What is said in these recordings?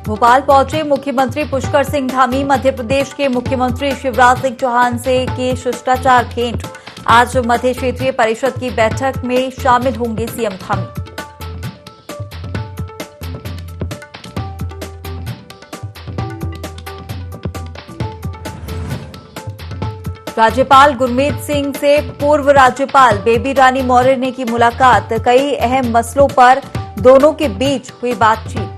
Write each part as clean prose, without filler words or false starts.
भोपाल पहुंचे मुख्यमंत्री पुष्कर सिंह धामी। मध्य प्रदेश के मुख्यमंत्री शिवराज सिंह चौहान से की शिष्टाचार भेंट। आज मध्य क्षेत्रीय परिषद की बैठक में शामिल होंगे सीएम धामी। राज्यपाल गुरमीत सिंह से पूर्व राज्यपाल बेबी रानी मौर्य ने की मुलाकात। कई अहम मसलों पर दोनों के बीच हुई बातचीत।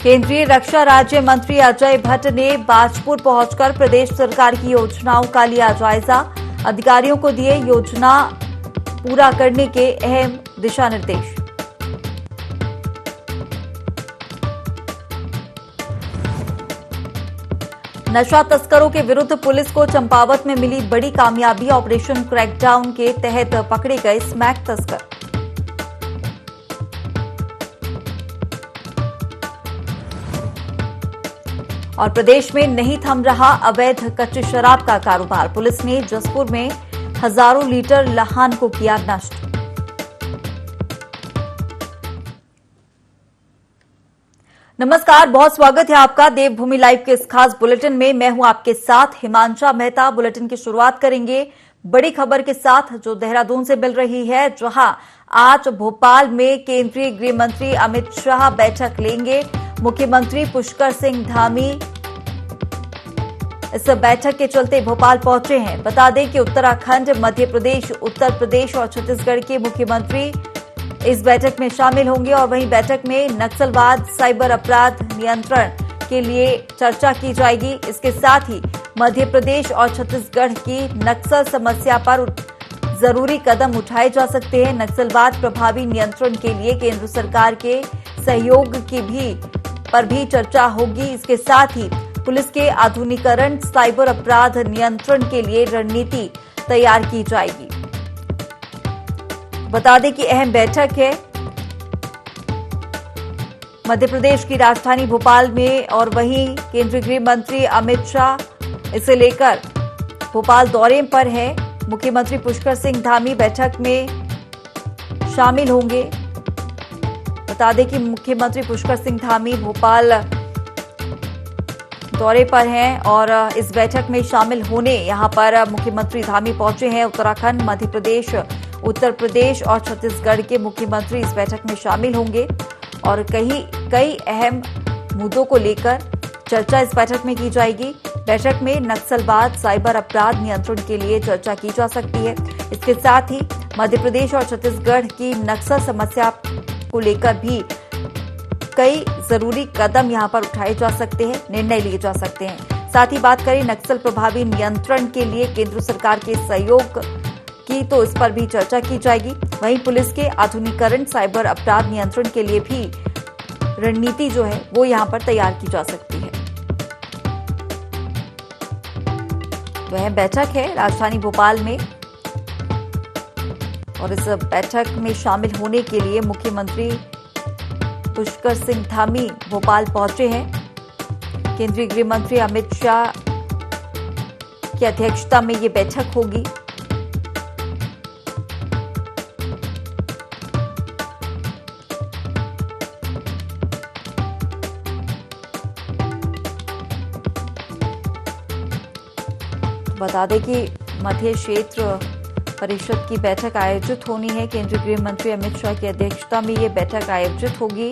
केंद्रीय रक्षा राज्य मंत्री अजय भट्ट ने बाजपुर पहुंचकर प्रदेश सरकार की योजनाओं का लिया जायजा। अधिकारियों को दिए योजना पूरा करने के अहम दिशा निर्देश। नशा तस्करों के विरुद्ध पुलिस को चंपावत में मिली बड़ी कामयाबी। ऑपरेशन क्रैकडाउन के तहत पकड़े गए स्मैक तस्कर। और प्रदेश में नहीं थम रहा अवैध कच्ची शराब का कारोबार। पुलिस ने जसपुर में हजारों लीटर लहान को किया नष्ट। नमस्कार, बहुत स्वागत है आपका देवभूमि लाइव के इस खास बुलेटिन में। मैं हूं आपके साथ हिमांशा मेहता। बुलेटिन की शुरुआत करेंगे बड़ी खबर के साथ जो देहरादून से मिल रही है, जहां आज भोपाल में केंद्रीय गृह मंत्री अमित शाह बैठक लेंगे। मुख्यमंत्री पुष्कर सिंह धामी इस बैठक के चलते भोपाल पहुंचे हैं। बता दें कि उत्तराखंड, मध्य प्रदेश, उत्तर प्रदेश और छत्तीसगढ़ के मुख्यमंत्री इस बैठक में शामिल होंगे। और वहीं बैठक में नक्सलवाद, साइबर अपराध नियंत्रण के लिए चर्चा की जाएगी। इसके साथ ही मध्य प्रदेश और छत्तीसगढ़ की नक्सल समस्या पर जरूरी कदम उठाए जा सकते हैं। नक्सलवाद प्रभावी नियंत्रण के लिए केंद्र सरकार के सहयोग पर भी चर्चा होगी। इसके साथ ही पुलिस के आधुनिकीकरण, साइबर अपराध नियंत्रण के लिए रणनीति तैयार की जाएगी। बता दें कि अहम बैठक है मध्य प्रदेश की राजधानी भोपाल में। और वहीं केंद्रीय गृह मंत्री अमित शाह इसे लेकर भोपाल दौरे पर है। मुख्यमंत्री पुष्कर सिंह धामी बैठक में शामिल होंगे। बता दें कि मुख्यमंत्री पुष्कर सिंह धामी भोपाल दौरे पर हैं और इस बैठक में शामिल होने यहां पर मुख्यमंत्री धामी पहुंचे हैं। उत्तराखंड, मध्य प्रदेश, उत्तर प्रदेश और छत्तीसगढ़ के मुख्यमंत्री इस बैठक में शामिल होंगे और कई अहम मुद्दों को लेकर चर्चा इस बैठक में की जाएगी। बैठक में नक्सलवाद, साइबर अपराध नियंत्रण के लिए चर्चा की जा सकती है। इसके साथ ही मध्य प्रदेश और छत्तीसगढ़ की नक्सल समस्या को लेकर भी कई जरूरी कदम यहां पर उठाए जा सकते हैं, निर्णय लिए जा सकते हैं। साथ ही बात करें नक्सल प्रभावी नियंत्रण के लिए केंद्र सरकार के सहयोग की, तो इस पर भी चर्चा की जाएगी। वहीं पुलिस के आधुनिकीकरण, साइबर अपराध नियंत्रण के लिए भी रणनीति जो है वो यहां पर तैयार की जा सकती है। तो यह बैठक है राजधानी भोपाल में और इस बैठक में शामिल होने के लिए मुख्यमंत्री पुष्कर सिंह धामी भोपाल पहुंचे हैं। केंद्रीय गृह मंत्री अमित शाह की अध्यक्षता में ये बैठक होगी। बता दें कि मध्य क्षेत्र परिषद की बैठक आयोजित होनी है। केंद्रीय गृह मंत्री अमित शाह की अध्यक्षता में ये बैठक आयोजित होगी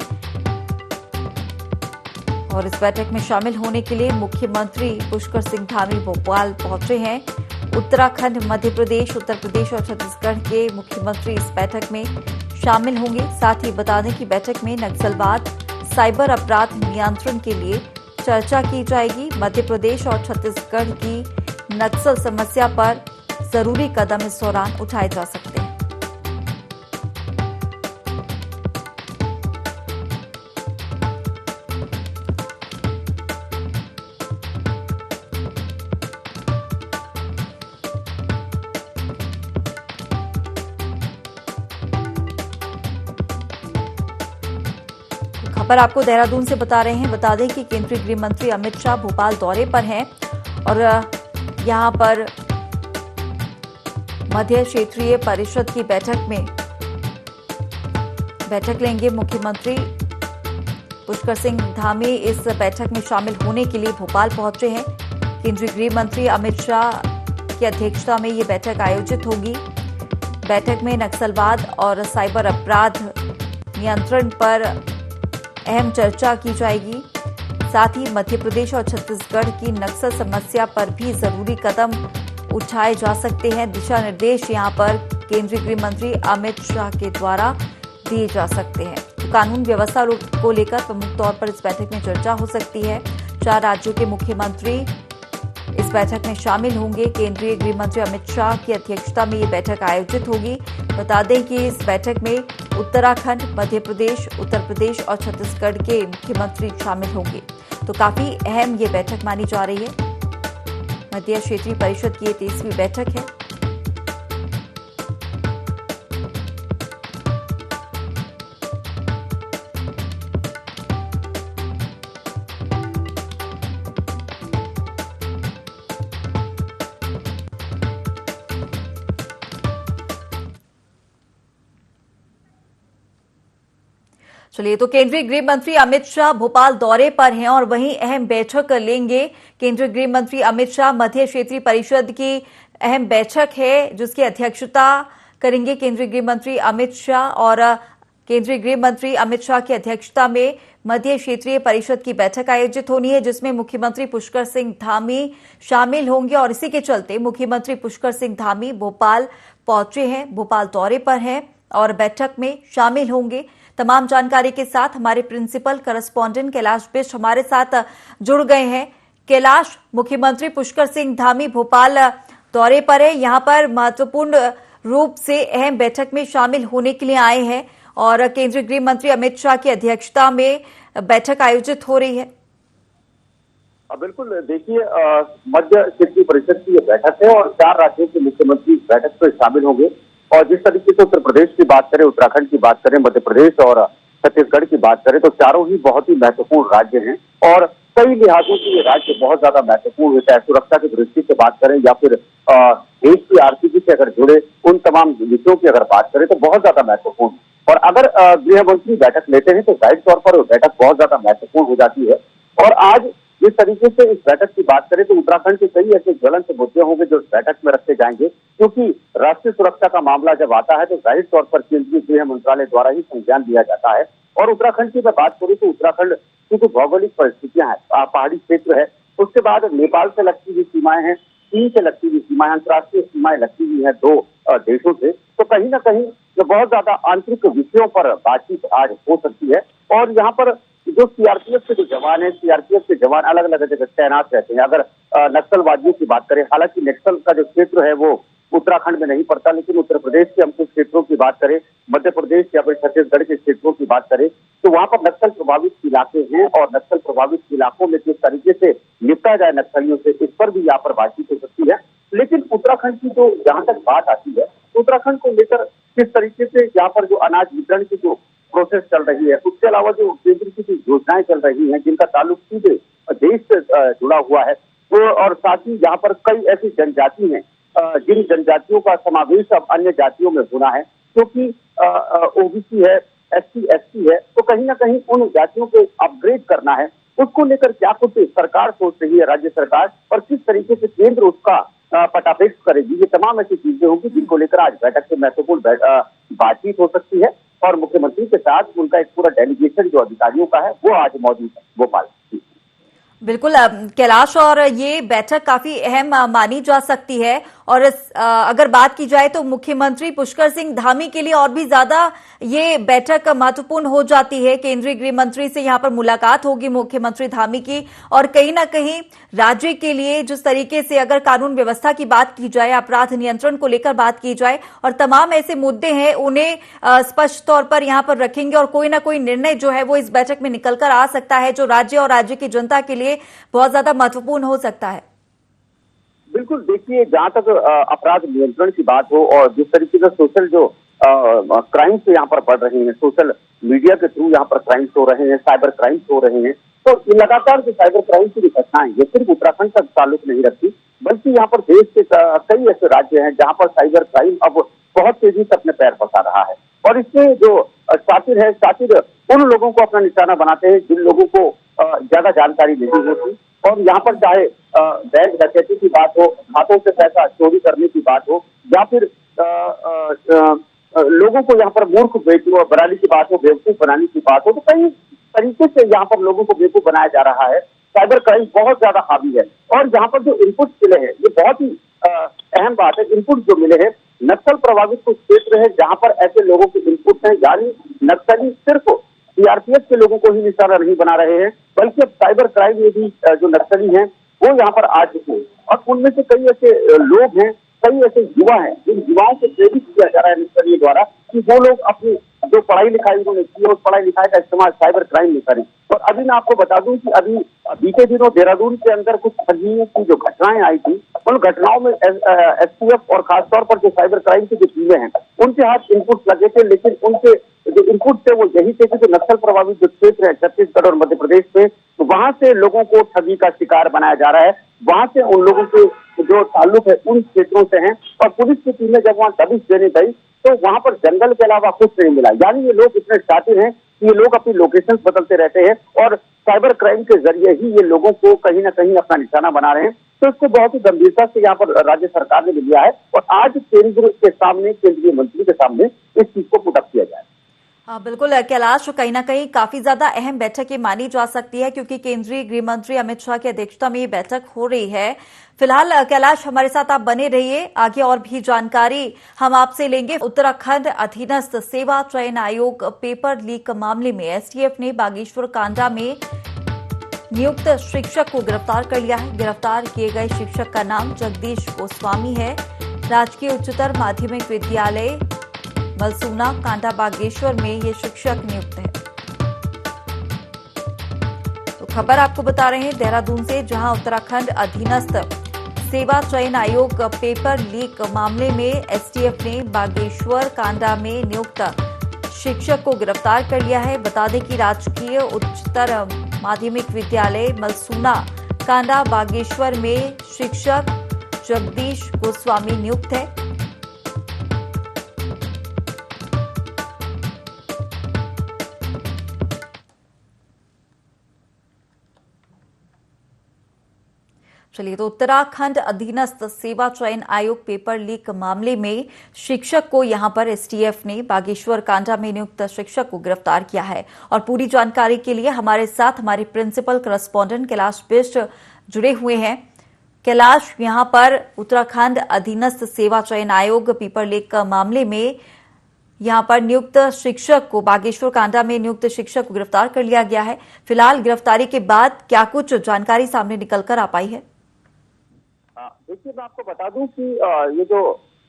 और इस बैठक में शामिल होने के लिए मुख्यमंत्री पुष्कर सिंह धामी भोपाल पहुंचे हैं। उत्तराखंड, मध्य प्रदेश, उत्तर प्रदेश और छत्तीसगढ़ के मुख्यमंत्री इस बैठक में शामिल होंगे। साथ ही बता दें कि बैठक में नक्सलवाद, साइबर अपराध नियंत्रण के लिए चर्चा की जाएगी। मध्य प्रदेश और छत्तीसगढ़ की नक्सल समस्या पर जरूरी कदम इस दौरान उठाए जा सकते हैं। खबर आपको देहरादून से बता रहे हैं। बता दें कि केंद्रीय गृह मंत्री अमित शाह भोपाल दौरे पर हैं और यहां पर मध्य क्षेत्रीय परिषद की बैठक लेंगे मुख्यमंत्री पुष्कर सिंह धामी। इस बैठक में शामिल होने के लिए भोपाल पहुंचे हैं। केंद्रीय गृह मंत्री अमित शाह की अध्यक्षता में ये बैठक आयोजित होगी। बैठक में नक्सलवाद और साइबर अपराध नियंत्रण पर अहम चर्चा की जाएगी। साथ ही मध्य प्रदेश और छत्तीसगढ़ की नक्सल समस्या पर भी जरूरी कदम उठाए जा सकते हैं। दिशा निर्देश यहां पर केंद्रीय गृह मंत्री अमित शाह के द्वारा दिए जा सकते हैं। तो कानून व्यवस्था को लेकर प्रमुख तौर पर इस बैठक में चर्चा हो सकती है। 4 राज्यों के मुख्यमंत्री इस बैठक में शामिल होंगे। केंद्रीय गृह मंत्री अमित शाह की अध्यक्षता में ये बैठक आयोजित होगी। बता दें कि इस बैठक में उत्तराखंड, मध्य प्रदेश, उत्तर प्रदेश और छत्तीसगढ़ के मुख्यमंत्री शामिल होंगे। तो काफी अहम ये बैठक मानी जा रही है। मध्य क्षेत्रीय परिषद की ये 30वीं बैठक है। चलिए, तो केंद्रीय गृह मंत्री अमित शाह भोपाल दौरे पर हैं और वहीं अहम बैठक लेंगे। केंद्रीय गृह मंत्री अमित शाह मध्य क्षेत्रीय परिषद की अहम बैठक है जिसकी अध्यक्षता करेंगे केंद्रीय गृह मंत्री अमित शाह। और केंद्रीय गृह मंत्री अमित शाह की अध्यक्षता में मध्य क्षेत्रीय परिषद की बैठक आयोजित होनी है जिसमें मुख्यमंत्री पुष्कर सिंह धामी शामिल होंगे। और इसी के चलते मुख्यमंत्री पुष्कर सिंह धामी भोपाल पहुंचे हैं, भोपाल दौरे पर हैं और बैठक में शामिल होंगे। तमाम जानकारी के साथ हमारे प्रिंसिपल करस्पॉन्डेंट कैलाश बिष्ट हमारे साथ जुड़ गए हैं। कैलाश, मुख्यमंत्री पुष्कर सिंह धामी भोपाल दौरे पर है, यहां पर महत्वपूर्ण रूप से अहम बैठक में शामिल होने के लिए आए हैं और केंद्रीय गृह मंत्री अमित शाह की अध्यक्षता में बैठक आयोजित हो रही है। बिल्कुल, देखिए मध्य क्षेत्रीय परिषद की यह बैठक है और 4 राज्यों के मुख्यमंत्री इस बैठक में शामिल होंगे। और जिस तरीके से उत्तर प्रदेश की बात करें, उत्तराखंड की बात करें, मध्य प्रदेश और छत्तीसगढ़ की बात करें तो चारों ही बहुत ही महत्वपूर्ण राज्य हैं और कई लिहाजों से ये राज्य बहुत ज्यादा महत्वपूर्ण है। चाहे सुरक्षा की दृष्टि से बात करें या फिर देश की आर्थिकी से अगर जुड़े उन तमाम विषयों की अगर बात करें तो बहुत ज्यादा महत्वपूर्ण। और अगर गृह मंत्री बैठक लेते हैं तो जाहिर तौर पर बैठक बहुत ज्यादा महत्वपूर्ण हो जाती है। और आज जिस तरीके से इस बैठक की बात करें तो उत्तराखंड के कई ऐसे ज्वलंत मुद्दे होंगे जो इस बैठक में रखे जाएंगे, क्योंकि राष्ट्रीय सुरक्षा का मामला जब आता है तो जाहिर तौर पर केंद्रीय गृह मंत्रालय द्वारा ही संज्ञान दिया जाता है। और उत्तराखंड की मैं बात करूं तो उत्तराखंड की जो भौगोलिक परिस्थितियां हैं, पहाड़ी क्षेत्र है, उसके बाद नेपाल से लगती हुई सीमाएं हैं, चीन से लगती हुई सीमाएं, अंतर्राष्ट्रीय सीमाएं लगती हुई है 2 देशों से। तो कहीं ना कहीं बहुत ज्यादा आंतरिक विषयों पर बातचीत आज हो सकती है। और यहाँ पर जो सीआरपीएफ के जो जवान है, सीआरपीएफ के जवान अलग अलग जगह तैनात रहते हैं। अगर नक्सलवादियों की बात करें, हालांकि नक्सल का जो क्षेत्र है वो उत्तराखंड में नहीं पड़ता, लेकिन उत्तर प्रदेश के हम कुछ क्षेत्रों की बात करें, मध्य प्रदेश या फिर छत्तीसगढ़ के क्षेत्रों की बात करें तो वहां पर नक्सल प्रभावित इलाके हैं और नक्सल प्रभावित इलाकों में किस तरीके से निपटा जाए नक्सलियों से, इस पर भी यहाँ पर बातचीत हो सकती है। लेकिन उत्तराखंड की जो जहाँ तक बात आती है, उत्तराखंड को लेकर किस तरीके से यहाँ पर जो अनाज वितरण की जो प्रोसेस चल रही है, उसके अलावा जो केंद्र की जो योजनाएं चल रही हैं जिनका ताल्लुक सीधे देश से जुड़ा हुआ है, तो और साथ ही यहाँ पर कई ऐसी जनजाति हैं जिन जनजातियों का समावेश अब अन्य जातियों में होना है, क्योंकि ओबीसी है, एससी एसटी है, तो कहीं ना कहीं उन जातियों को अपग्रेड करना है। उसको लेकर क्या कुछ सरकार सोच रही है, राज्य सरकार, और किस तरीके से केंद्र उसका पटाफेक्स करेगी, ये तमाम ऐसी चीजें होंगी जिनको लेकर आज बैठक में महत्वपूर्ण बातचीत हो सकती है। और मुख्यमंत्री के साथ उनका एक पूरा डेलीगेशन जो अधिकारियों का है वो आज मौजूद है भोपाल। बिल्कुल कैलाश, और ये बैठक काफी अहम मानी जा सकती है। और अगर बात की जाए तो मुख्यमंत्री पुष्कर सिंह धामी के लिए और भी ज्यादा ये बैठक महत्वपूर्ण हो जाती है। केंद्रीय गृह मंत्री से यहाँ पर मुलाकात होगी मुख्यमंत्री धामी की, और कहीं ना कहीं राज्य के लिए जिस तरीके से अगर कानून व्यवस्था की बात की जाए, अपराध नियंत्रण को लेकर बात की जाए और तमाम ऐसे मुद्दे हैं उन्हें स्पष्ट तौर पर यहाँ पर रखेंगे और कोई ना कोई निर्णय जो है वो इस बैठक में निकल कर आ सकता है जो राज्य और राज्य की जनता के लिए बहुत ज्यादा महत्वपूर्ण हो सकता है। बिल्कुल, देखिए जहां तक अपराध नियंत्रण की बात हो और जिस तरीके से सोशल जो क्राइम्स यहाँ पर बढ़ रहे हैं, सोशल मीडिया के थ्रू यहाँ पर क्राइम्स हो रहे हैं, साइबर क्राइम्स हो रहे हैं, तो लगातार जो साइबर क्राइम की घटनाएं ये सिर्फ उत्तराखंड तक ताल्लुक नहीं रखती, बल्कि यहाँ पर देश के कई ऐसे राज्य हैं जहाँ पर साइबर क्राइम अब बहुत तेजी से अपने पैर पसा रहा है। और इसमें जो शातिर है, शातिर उन लोगों को अपना निशाना बनाते हैं जिन लोगों को ज्यादा जानकारी नहीं होती। और यहाँ पर चाहे बैंक डकैती की बात हो, खातों से पैसा चोरी करने की बात हो, या फिर लोगों को यहाँ पर मूर्ख बनाने की बात हो, बेवकूफ बनाने की बात हो, तो कई तरीके से यहाँ पर लोगों को बेवकूफ बनाया जा रहा है। साइबर क्राइम बहुत ज्यादा हावी है। और यहाँ पर जो इनपुट मिले हैं, ये बहुत ही अहम बात है। इनपुट जो मिले हैं, नक्सल प्रभावित कुछ क्षेत्र है जहाँ पर ऐसे लोगों के इनपुट हैं, यानी नक्सली सिर्फ सीआरपीएफ के लोगों को ही निशाना नहीं बना रहे हैं, बल्कि अब साइबर क्राइम में भी जो नक्सली हैं वो यहाँ पर आ चुके हैं। और उनमें से कई ऐसे लोग हैं, कई ऐसे युवा हैं जिन युवाओं को प्रेरित किया जा रहा है नक्सलियों द्वारा कि वो लोग अपनी जो पढ़ाई लिखाई उन्होंने की और पढ़ाई लिखाई का इस्तेमाल साइबर क्राइम में करें। और अभी मैं आपको बता दूं कि अभी बीते दिनों देहरादून के अंदर कुछ ठगियों की जो घटनाएं आई थी, उन घटनाओं में एसटीएफ और खासतौर पर जो साइबर क्राइम की जो टीमें हैं उनके हाथ इनपुट लगे थे। लेकिन उनके जो इनपुट थे वो यही थे कि जो नक्सल प्रभावित जो क्षेत्र है छत्तीसगढ़ और मध्य प्रदेश में, तो वहां से लोगों को ठगी का शिकार बनाया जा रहा है। वहां से उन लोगों के जो ताल्लुक है उन क्षेत्रों से हैं। और पुलिस की टीमें जब वहां दबिश देने गई तो वहां पर जंगल के अलावा कुछ नहीं मिला। यानी ये लोग इतने शातिर हैं कि ये लोग अपनी लोकेशन बदलते रहते हैं और साइबर क्राइम के जरिए ही ये लोगों को कहीं ना कहीं अपना निशाना बना रहे हैं। तो इसको बहुत ही गंभीरता से यहाँ पर राज्य सरकार ने लिया है और आज केंद्र के सामने, केंद्रीय मंत्री के सामने इस चीज को पुट अप किया जाए। हाँ बिल्कुल कैलाश, कहीं ना कहीं काफी ज्यादा अहम बैठक ये मानी जा सकती है क्योंकि केंद्रीय गृह मंत्री अमित शाह की अध्यक्षता में ये बैठक हो रही है। फिलहाल कैलाश हमारे साथ आप बने रहिए, आगे और भी जानकारी हम आपसे लेंगे। उत्तराखंड अधीनस्थ सेवा चयन आयोग पेपर लीक मामले में एसटीएफ ने बागेश्वर कांडा में नियुक्त शिक्षक को गिरफ्तार कर लिया है। गिरफ्तार किए गए शिक्षक का नाम जगदीश गोस्वामी है। राजकीय उच्चतर माध्यमिक विद्यालय मलसूना कांडा बागेश्वर में ये शिक्षक नियुक्त है। तो खबर आपको बता रहे हैं देहरादून से, जहां उत्तराखंड अधीनस्थ सेवा चयन आयोग पेपर लीक मामले में एसटीएफ ने बागेश्वर कांडा में नियुक्त शिक्षक को गिरफ्तार कर लिया है। बता दें कि राजकीय उच्चतर माध्यमिक विद्यालय मलसूना कांडा बागेश्वर में शिक्षक जगदीश गोस्वामी नियुक्त है। चलिए, तो उत्तराखंड अधीनस्थ सेवा चयन आयोग पेपर लीक मामले में शिक्षक को यहां पर एसटीएफ ने बागेश्वर कांडा में नियुक्त शिक्षक को गिरफ्तार किया है। और पूरी जानकारी के लिए हमारे साथ हमारे प्रिंसिपल करस्पॉन्डेंट कैलाश बिष्ट जुड़े हुए हैं। कैलाश, यहां पर उत्तराखंड अधीनस्थ सेवा चयन आयोग पेपर लीक मामले में यहां पर नियुक्त शिक्षक को, बागेश्वर कांडा में नियुक्त शिक्षक को गिरफ्तार कर लिया गया है। फिलहाल गिरफ्तारी के बाद क्या कुछ जानकारी सामने निकलकर आ पाई है? देखिए, मैं आपको बता दूं कि ये जो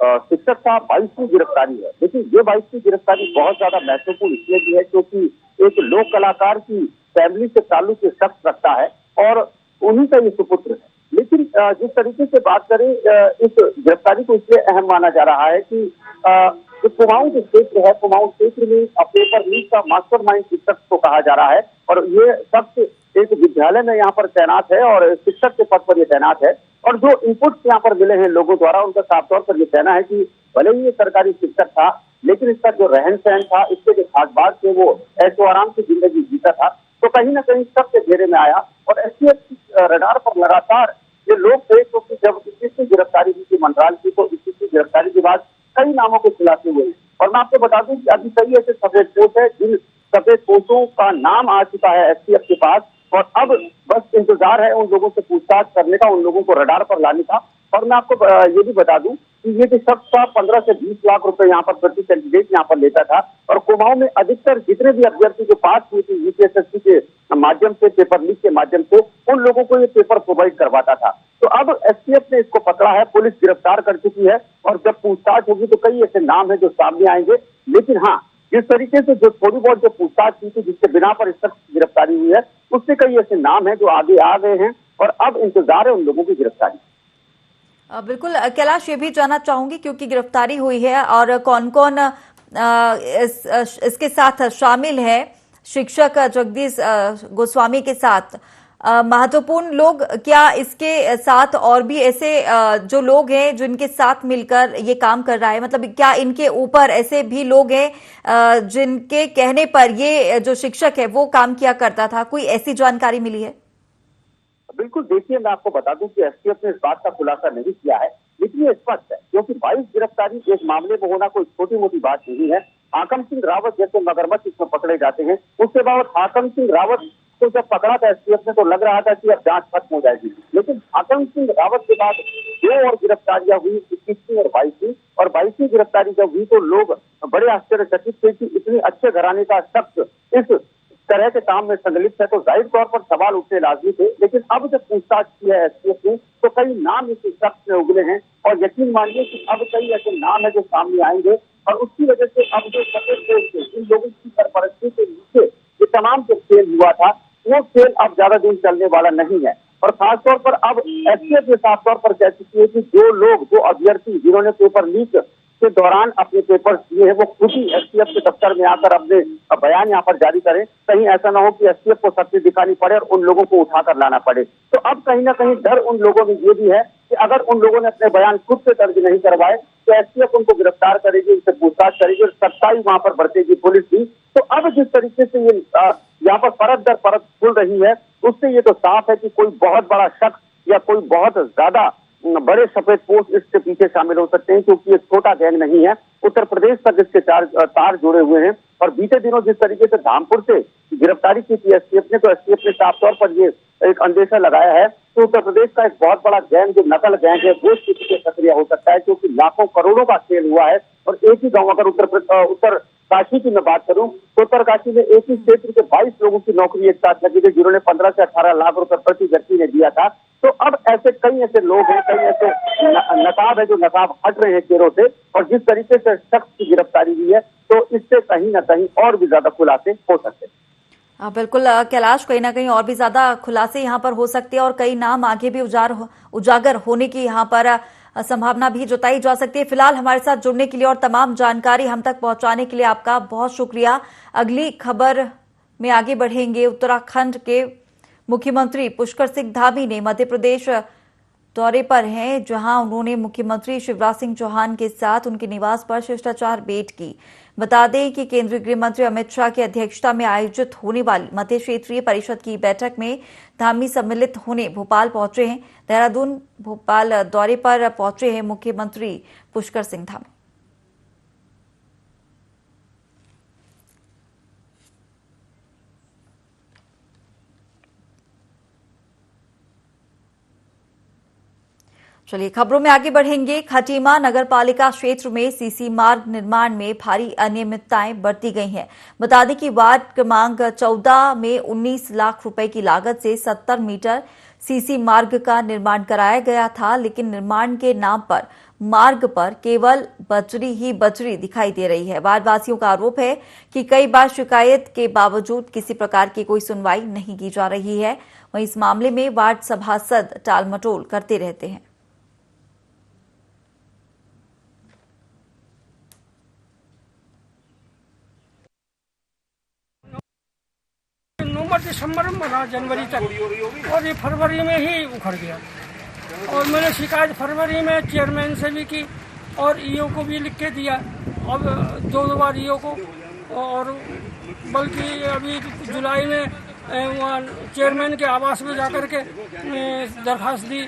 शिक्षक था 22वीं गिरफ्तारी है। देखिए, ये 22वीं गिरफ्तारी बहुत ज्यादा महत्वपूर्ण इसलिए भी है क्योंकि एक लोक कलाकार की फैमिली से ताल्लुक शख्स रखता है और उन्हीं का ये सुपुत्र है। लेकिन जिस तरीके से बात करें, इस गिरफ्तारी को इसलिए अहम माना जा रहा है कि जो कुमाऊं जो क्षेत्र है, कुमाऊं क्षेत्र में पेपर लीक का मास्टरमाइंड शिक्षक को कहा जा रहा है। और ये शख्स एक विद्यालय में यहाँ पर तैनात है और शिक्षक के पद पर ये तैनात है। और जो इनपुट यहाँ पर मिले हैं लोगों द्वारा, उनका साफ तौर पर यह कहना है कि भले ही ये सरकारी शिक्षक था, लेकिन इसका जो रहन सहन था, इसके जो खास बात थे, वो ऐशो आराम की जिंदगी जीता था। तो कहीं ना कहीं सबके घेरे में आया और एसटीएफ रडार पर लगातार ये लोग थे क्योंकि जब इसी की गिरफ्तारी हुई थी मंडराल की, तो इसी की गिरफ्तारी के बाद कई नामों को खुलासे हुए। और मैं आपको बता दूं कि अभी कई ऐसे सफेद पोस्ट है जिन सफेद पोस्टों का नाम आ चुका है एसटीएफ के पास और अब बस इंतजार है उन लोगों से पूछताछ करने का, उन लोगों को रडार पर लाने का। और मैं आपको ये भी बता दूं कि ये जो शख्स था 15 से 20 लाख रुपए यहाँ पर प्रति कैंडिडेट यहाँ पर लेता था। और कुमाऊं में अधिकतर जितने भी अभ्यर्थी जो पास हुए थे यूपीएसएससी के माध्यम से, पेपर लीक के माध्यम से, उन लोगों को ये पेपर प्रोवाइड करवाता था। तो अब एसटीएफ ने इसको पकड़ा है, पुलिस गिरफ्तार कर चुकी है और जब पूछताछ होगी तो कई ऐसे नाम है जो सामने आएंगे। लेकिन हाँ, जिस तरीके से जो थोड़ी बहुत जो पूछताछ की थी जिसके बिना पर इस शख्स की गिरफ्तारी हुई है, उससे कई ऐसे नाम है जो आगे आ गए हैं और अब इंतजार है उन लोगों की गिरफ्तारी। बिल्कुल कैलाश, ये भी जानना चाहूंगी क्योंकि गिरफ्तारी हुई है और कौन कौन इसके साथ शामिल है शिक्षक जगदीश गोस्वामी के साथ, महत्वपूर्ण लोग, क्या इसके साथ और भी ऐसे जो लोग हैं जिनके साथ मिलकर ये काम कर रहा है, मतलब क्या इनके ऊपर ऐसे भी लोग हैं जिनके कहने पर ये जो शिक्षक है वो काम किया करता था? कोई ऐसी जानकारी मिली है? बिल्कुल, देखिए मैं आपको बता दूं कि एसटीएफ ने इस बात का खुलासा नहीं किया है, लेकिन ये स्पष्ट है क्योंकि 22 गिरफ्तारी एक मामले में होना कोई छोटी मोटी बात नहीं है। हाकम सिंह रावत जैसे मगरमच्छ इसमें पकड़े जाते हैं, उसके बाद हाकम सिंह रावत को जब पकड़ा था एसटीएफ ने तो लग रहा था कि अब जांच खत्म हो जाएगी, लेकिन हाकम सिंह रावत के बाद 2 और गिरफ्तारियां हुई, 21वीं और 22वीं। और 22वीं गिरफ्तारी जब हुई तो लोग बड़े आश्चर्यचकित थे कि इतने अच्छे घराने का शख्स इस तरह के काम में संलिप्त है, तो जाहिर तौर पर सवाल उठने लाजमी थे। लेकिन अब जब पूछताछ की है एसटीएफ ने तो कई नाम इस शख्स में उगले हैं और यकीन मानिए कि अब कई ऐसे नाम है जो सामने आएंगे और उसकी वजह से अब जो इन लोगों की सरपरस्ती के नीचे ये तमाम जो खेल हुआ था वो खेल अब ज्यादा दिन चलने वाला नहीं है। और खासतौर पर अब एसटीएफ ने साफ तौर पर कह चुकी है कि जो अभ्यर्थी जिन्होंने पेपर लीक के दौरान अपने पेपर दिए हैं वो खुद ही एसटीएफ के दफ्तर में आकर अपने बयान यहाँ पर जारी करें। कहीं ऐसा ना हो कि एसटीएफ को सख्ती दिखानी पड़े और उन लोगों को उठाकर लाना पड़े। तो अब कहीं ना कहीं डर उन लोगों में ये भी है कि अगर उन लोगों ने अपने बयान खुद से दर्ज नहीं करवाए तो एसटीएफ उनको गिरफ्तार करेगी, उनसे पूछताछ करेगी और सख्ताई वहां पर बरतेगी पुलिस भी। तो अब जिस तरीके से ये यहाँ पर परत दर परत खुल रही है उससे ये तो साफ है कि कोई बहुत बड़ा शख्स या कोई बहुत ज्यादा बड़े सफेद पोस्ट इसके पीछे शामिल हो सकते हैं, क्योंकि ये छोटा गैंग नहीं है। उत्तर प्रदेश तक इसके तार जुड़े हुए हैं और बीते दिनों जिस तरीके से धामपुर से गिरफ्तारी की थी एसटीएफ ने, तो एसटीएफ ने साफ तौर पर ये एक अंदेशा लगाया है कि उत्तर प्रदेश का एक बहुत बड़ा गैंग जो नकल गैंग है वो स्थिति से सक्रिय हो सकता है, क्योंकि लाखों करोड़ों का खेल हुआ है। और एक ही गाँव, अगर उत्तर काशी की मैं बात करूं तो उत्तरकाशी में एक ही क्षेत्र के 22 लोगों की नौकरी एक साथ लगी थी जिन्होंने 15 से 18 लाख रुपए प्रति व्यक्ति ने दिया था। तो अब कई ऐसे लोग हैं, कई ऐसे नकाब है जो नकाब हट रहे हैं चेहरों से, और जिस तरीके से शख्स की गिरफ्तारी हुई है तो इससे कहीं ना कहीं और भी ज्यादा खुलासे हो सकते हैं। बिल्कुल कैलाश, कहीं ना कहीं और भी ज्यादा खुलासे यहाँ पर हो सकते हैं और कई नाम आगे भी उजागर होने की यहाँ पर संभावना भी जताई जा सकती है। फिलहाल हमारे साथ जुड़ने के लिए और तमाम जानकारी हम तक पहुंचाने के लिए आपका बहुत शुक्रिया। अगली खबर में आगे बढ़ेंगे। उत्तराखंड के मुख्यमंत्री पुष्कर सिंह धामी ने मध्य प्रदेश दौरे पर हैं, जहां उन्होंने मुख्यमंत्री शिवराज सिंह चौहान के साथ उनके निवास पर शिष्टाचार भेंट की। बता दें कि केंद्रीय गृह मंत्री अमित शाह की अध्यक्षता में आयोजित होने वाली मध्य क्षेत्रीय परिषद की बैठक में धामी सम्मिलित होने भोपाल पहुंचे हैं। देहरादून भोपाल दौरे पर पहुंचे हैं मुख्यमंत्री पुष्कर सिंह धामी। चलिए खबरों में आगे बढ़ेंगे। खटीमा नगरपालिका क्षेत्र में सीसी मार्ग निर्माण में भारी अनियमितताएं बरती गई हैं। बता दें कि वार्ड क्रमांक 14 में 19 लाख रुपए की लागत से 70 मीटर सीसी मार्ग का निर्माण कराया गया था, लेकिन निर्माण के नाम पर मार्ग पर केवल बजरी ही बजरी दिखाई दे रही है। वार्डवासियों का आरोप है कि कई बार शिकायत के बावजूद किसी प्रकार की कोई सुनवाई नहीं की जा रही है। वहीं इस मामले में वार्ड सभासद टालमटोल करते रहते हैं। दिसंबर में बना जनवरी तक और ये फरवरी में ही उखड़ गया। और मैंने शिकायत फरवरी में चेयरमैन से भी की और ईओ को भी लिख के दिया, अब 2 बार ईओ को, और बल्कि अभी जुलाई में वहाँ चेयरमैन के आवास में जाकर के दरखास्त दी,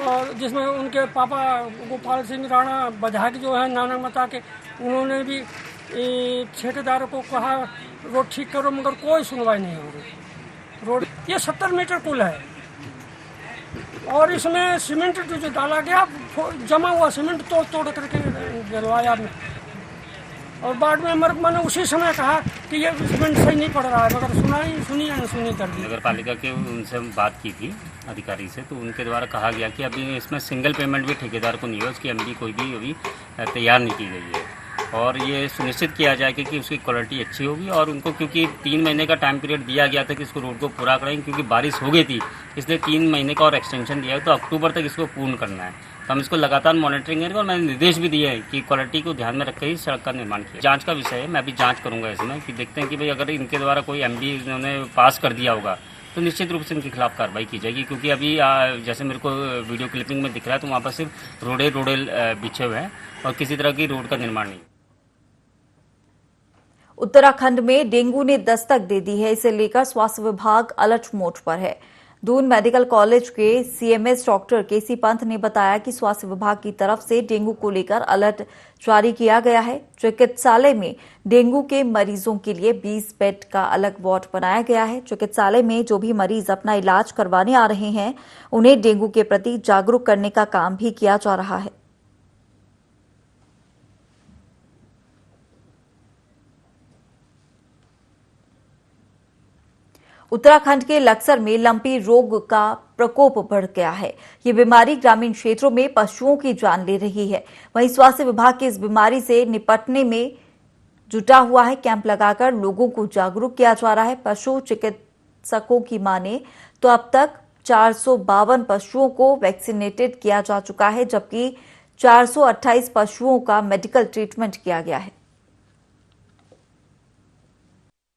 और जिसमें उनके पापा गोपाल सिंह राणा विधायक जो है नाना मता के, उन्होंने भी ठेकेदार को कहा रोड ठीक करो, मगर कोई सुनवाई नहीं हो रही। रोड ये 70 मीटर पुल है और इसमें सीमेंट जो डाला गया, जमा हुआ सीमेंट तोड़ करके डलवाया में, और बाद में मैंने उसी समय कहा कि ये सीमेंट सही नहीं पड़ रहा है, मगर सुनी कर दी। नगर पालिका के उनसे बात की थी अधिकारी से, तो उनके द्वारा कहा गया कि अभी इसमें सिंगल पेमेंट भी ठेकेदार को नहीं है, उसकी एमडी कोई भी अभी तैयार नहीं की गई है, और ये सुनिश्चित किया जाएगा कि उसकी क्वालिटी अच्छी होगी। और उनको क्योंकि 3 महीने का टाइम पीरियड दिया गया था कि इसको रोड को पूरा करें, क्योंकि बारिश हो गई थी इसलिए 3 महीने का और एक्सटेंशन दिया है, तो अक्टूबर तक इसको पूर्ण करना है। तो हम इसको लगातार मॉनिटरिंग करेंगे और मैंने निर्देश भी दिए हैं कि क्वालिटी को ध्यान में रखकर ही सड़क का निर्माण किया। जांच का विषय है, मैं अभी जांच करूंगा इसमें कि देखते हैं कि भाई अगर इनके द्वारा कोई एमडी इन्होंने पास कर दिया होगा तो निश्चित रूप से इनके खिलाफ कार्रवाई की जाएगी, क्योंकि अभी जैसे मेरे को वीडियो क्लिपिंग में दिख रहा है तो वहाँ पर सिर्फ रोडे बिछे हुए हैं और किसी तरह की रोड का निर्माण नहीं। उत्तराखंड में डेंगू ने दस्तक दे दी है, इसे लेकर स्वास्थ्य विभाग अलर्ट मोड पर है। दून मेडिकल कॉलेज के सीएमएस डॉक्टर केसी पंत ने बताया कि स्वास्थ्य विभाग की तरफ से डेंगू को लेकर अलर्ट जारी किया गया है। चिकित्सालय में डेंगू के मरीजों के लिए 20 बेड का अलग वार्ड बनाया गया है। चिकित्सालय में जो भी मरीज अपना इलाज करवाने आ रहे हैं, उन्हें डेंगू के प्रति जागरूक करने का काम भी किया जा रहा है। उत्तराखंड के लक्सर में लंपी रोग का प्रकोप बढ़ गया है। ये बीमारी ग्रामीण क्षेत्रों में पशुओं की जान ले रही है। वहीं स्वास्थ्य विभाग की इस बीमारी से निपटने में जुटा हुआ है। कैंप लगाकर लोगों को जागरूक किया जा रहा है। पशु चिकित्सकों की माने तो अब तक 452 पशुओं को वैक्सीनेटेड किया जा चुका है, जबकि 428 पशुओं का मेडिकल ट्रीटमेंट किया गया है।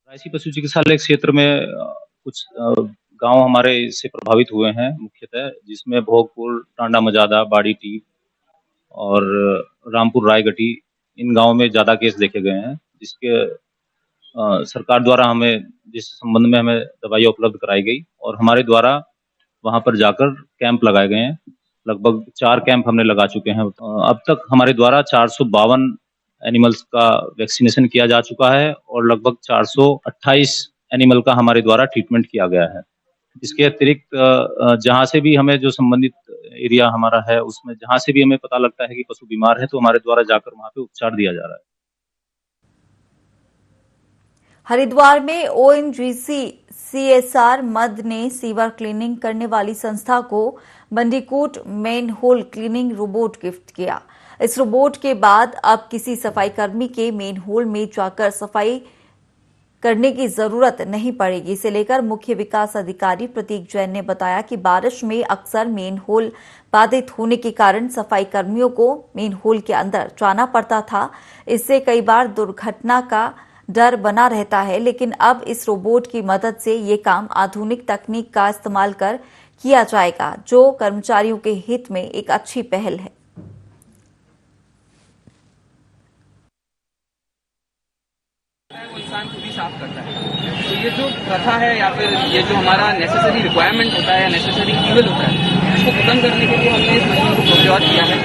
रायसी पशु चिकित्सालय क्षेत्र में कुछ गांव हमारे इससे प्रभावित हुए हैं मुख्यतः, जिसमें भोगपुर, टांडा मजादा, बाड़ी टीप और रामपुर रायगटी, इन गांवों में ज्यादा केस देखे गए हैं, जिसके सरकार द्वारा हमें जिस संबंध में हमें दवाइयाँ उपलब्ध कराई गई और हमारे द्वारा वहां पर जाकर कैंप लगाए गए हैं। लगभग 4 कैंप हमने लगा चुके हैं। अब तक हमारे द्वारा 452 एनिमल्स का वैक्सीनेशन किया जा चुका है और लगभग 428 एनिमल का हमारे द्वारा ट्रीटमेंट किया गया है। इसके अतिरिक्त जहां से भी हमें जो संबंधित एरिया हमारा है, उसमें जहां से भी हमें पता लगता है कि पशु बीमार है, तो हमारे द्वारा जाकर वहां पे उपचार दिया जा रहा है। हरिद्वार में ओएनजीसी सीएसआर मद ने सीवर क्लीनिंग करने वाली संस्था को bandicoot manhole cleaning robot gift किया। इस रोबोट के बाद अब किसी सफाई कर्मी के मेन होल में जाकर सफाई करने की जरूरत नहीं पड़ेगी। इसे लेकर मुख्य विकास अधिकारी प्रतीक जैन ने बताया कि बारिश में अक्सर मेन होल बाधित होने के कारण सफाई कर्मियों को मेन होल के अंदर जाना पड़ता था। इससे कई बार दुर्घटना का डर बना रहता है, लेकिन अब इस रोबोट की मदद से ये काम आधुनिक तकनीक का इस्तेमाल कर किया जाएगा, जो कर्मचारियों के हित में एक अच्छी पहल है। इंसान खुद ही साफ करता है। तो ये जो प्रथा है या फिर ये जो हमारा नेसेसरी रिक्वायरमेंट होता है या नेसेसरी ईवल होता है, इसको खत्म करने के लिए हमने इस मशीन को प्रोक्योर किया है।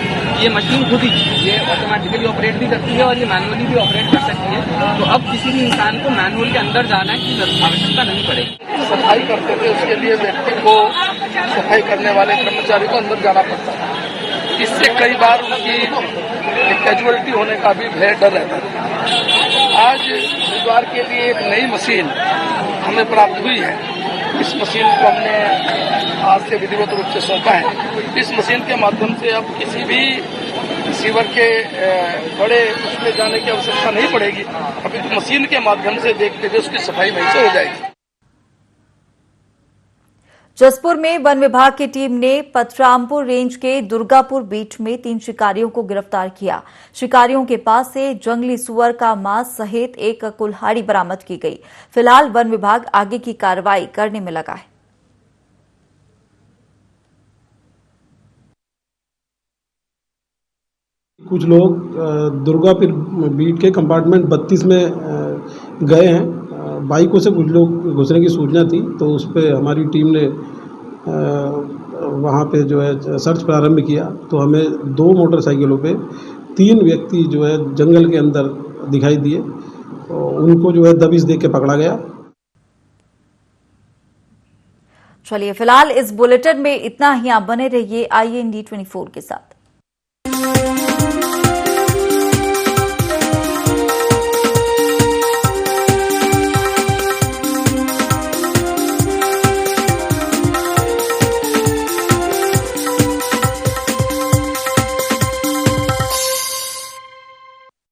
ये मशीन खुद ही ये ऑटोमेटिकली ऑपरेट भी करती है और ये मैनुअली भी ऑपरेट कर सकती है। तो अब किसी भी इंसान को मैनुअल के अंदर जाना की आवश्यकता नहीं पड़ेगी। सफाई करते थे, उसके लिए व्यक्ति को, सफाई करने वाले कर्मचारी को अंदर जाना पड़ता था। इससे कई बार उनकी कैजुअलिटी होने का भी भय डर रहता था। आज हरिद्वार के लिए एक नई मशीन हमें प्राप्त हुई है। इस मशीन को हमने आज से विधिवत रूप से सौंपा है। इस मशीन के माध्यम से अब किसी भी सीवर के बड़े उसमें जाने की आवश्यकता नहीं पड़ेगी। अभी तो मशीन के माध्यम से देखते हुए उसकी सफाई वहीं से हो जाएगी। जसपुर में वन विभाग की टीम ने पतरामपुर रेंज के दुर्गापुर बीट में 3 शिकारियों को गिरफ्तार किया। शिकारियों के पास से जंगली सुअर का मांस सहित एक कुल्हाड़ी बरामद की गई। फिलहाल वन विभाग आगे की कार्रवाई करने में लगा है। कुछ लोग दुर्गापुर बीट के कंपार्टमेंट 32 में गए हैं। बाइकों से कुछ लोग घुसने की सूचना थी, तो उस पर हमारी टीम ने वहाँ पे जो है सर्च प्रारंभ किया। तो हमें 2 मोटरसाइकिलों पे 3 व्यक्ति जो है जंगल के अंदर दिखाई दिए। उनको जो है दबिश दे के पकड़ा गया। चलिए, फिलहाल इस बुलेटिन में इतना ही। आप बने रहिए IND24 के साथ।